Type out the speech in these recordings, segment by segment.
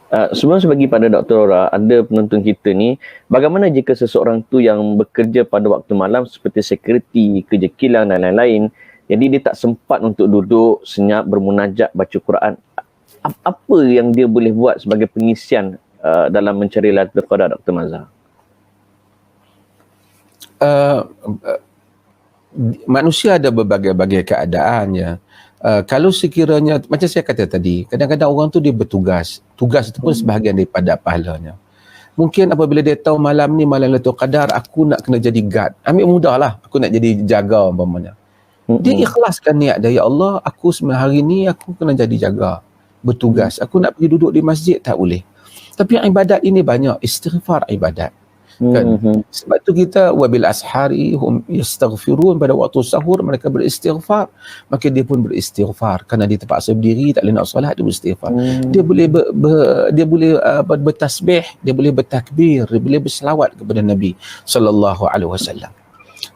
Sebelum sebagi pada Dr. Ora, ada penonton kita ni, bagaimana jika seseorang tu yang bekerja pada waktu malam seperti security, kerja kilang dan lain-lain, jadi dia tak sempat untuk duduk senyap bermunajat baca Quran. Apa yang dia boleh buat sebagai pengisian dalam mencari Lailatul Qadar, Dr. Mazhar? Uh, Manusia ada berbagai-bagai keadaannya. Kalau sekiranya, macam saya kata tadi, kadang-kadang orang tu dia bertugas. Tugas itu pun sebahagian daripada pahalanya. Mungkin apabila dia tahu malam ni malam Lailatul Qadar, aku nak kena jadi guard. Ambil mudah lah, aku nak jadi jaga umpamanya. Dia ikhlaskan niat dia, ya Allah, aku hari ni aku kena jadi jaga, bertugas. Aku nak pergi duduk di masjid, tak boleh. Tapi ibadat ini banyak, istighfar ibadat. Kan? Sebab tu kita wabil ashari hum yastaghfirun, pada waktu sahur mereka beristighfar, maka dia pun beristighfar kerana dia terpaksa berdiri tak boleh nak solat, dia beristighfar. Dia boleh bertasbih, dia boleh bertakbir, dia boleh berselawat kepada Nabi sallallahu alaihi wasallam.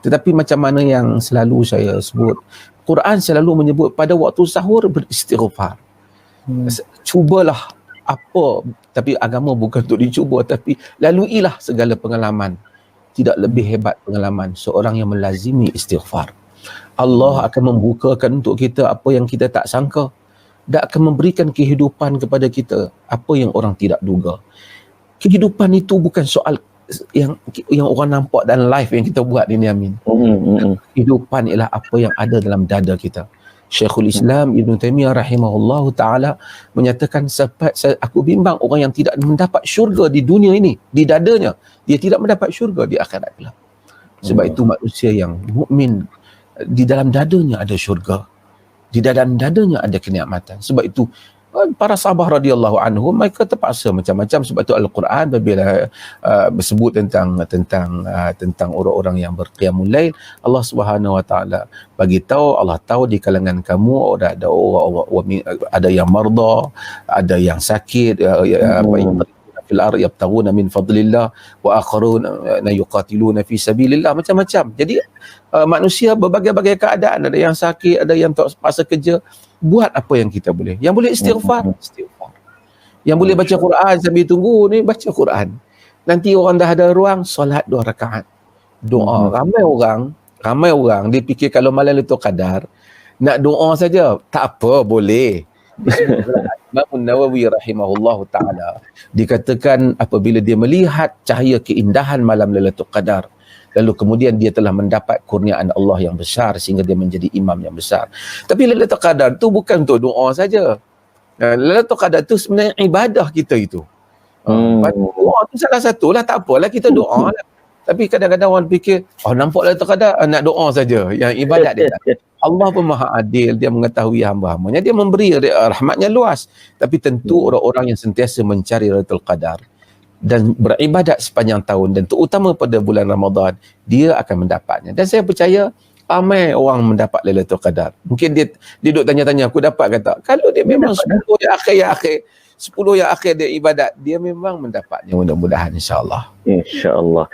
Tetapi macam mana yang selalu saya sebut, Quran selalu menyebut pada waktu sahur beristighfar. Cubalah apa, tapi agama bukan untuk dicuba, tapi laluilah segala pengalaman. Tidak lebih hebat pengalaman seorang yang melazimi istighfar. Allah akan membukakan untuk kita apa yang kita tak sangka, dan akan memberikan kehidupan kepada kita apa yang orang tidak duga. Kehidupan itu bukan soal yang orang nampak dalam live yang kita buat ini, Amin. Kehidupan ialah apa yang ada dalam dada kita. Syekhul Islam Ibn Taymiyah rahimahullahu ta'ala menyatakan, aku bimbang orang yang tidak mendapat syurga di dunia ini, di dadanya, dia tidak mendapat syurga di akhirat kelak. Sebab itu manusia yang mukmin, di dalam dadanya ada syurga, di dalam dadanya ada kenikmatan. Sebab itu para sahabat radhiyallahu anhum mereka terpaksa macam-macam. Sebab itu Al-Quran apabila bersebut tentang orang-orang yang berqiyamul lail, Allah Subhanahu wa taala bagi tahu, Allah tahu di kalangan kamu ada orang, ada yang marda, ada yang sakit, fil ardi yabtaghuna min fadlillah wa akharuna yuqatiluna fi sabilillah, macam-macam. Jadi manusia berbagai-bagai keadaan, ada yang sakit, ada yang terpaksa kerja. Buat apa yang kita boleh. Yang boleh istighfar. Yang boleh baca Quran sambil tunggu ni, baca Quran. Nanti orang dah ada ruang, solat 2 rakaat. Doa. Ramai orang dia fikir kalau malam Lailatul Qadar nak doa saja. Tak apa, boleh. Imam Nawawi rahimahullahu ta'ala dikatakan apabila dia melihat cahaya keindahan malam Lailatul Qadar, lalu kemudian dia telah mendapat kurniaan Allah yang besar sehingga dia menjadi imam yang besar. Tapi Lailatul Qadar tu bukan untuk doa saja. Lailatul Qadar tu sebenarnya ibadah kita itu. Doa tu salah satulah, tak apalah kita doa lah. Tapi kadang-kadang orang fikir, nampak Lailatul Qadar nak doa saja, yang ibadat dia tak. Allah pun maha adil, dia mengetahui hamba-hambanya, dia memberi rahmatnya luas. Tapi tentu orang-orang yang sentiasa mencari Lailatul Qadar dan beribadat sepanjang tahun, dan terutama pada bulan Ramadan, dia akan mendapatnya. Dan saya percaya ramai orang mendapat Lailatul Qadar. Mungkin dia duduk tanya-tanya, aku dapat ke tak? Kalau dia memang 10 yang akhir 10 yang akhir dia ibadat, dia memang mendapatnya, mudah-mudahan, insya-Allah. Insya-Allah.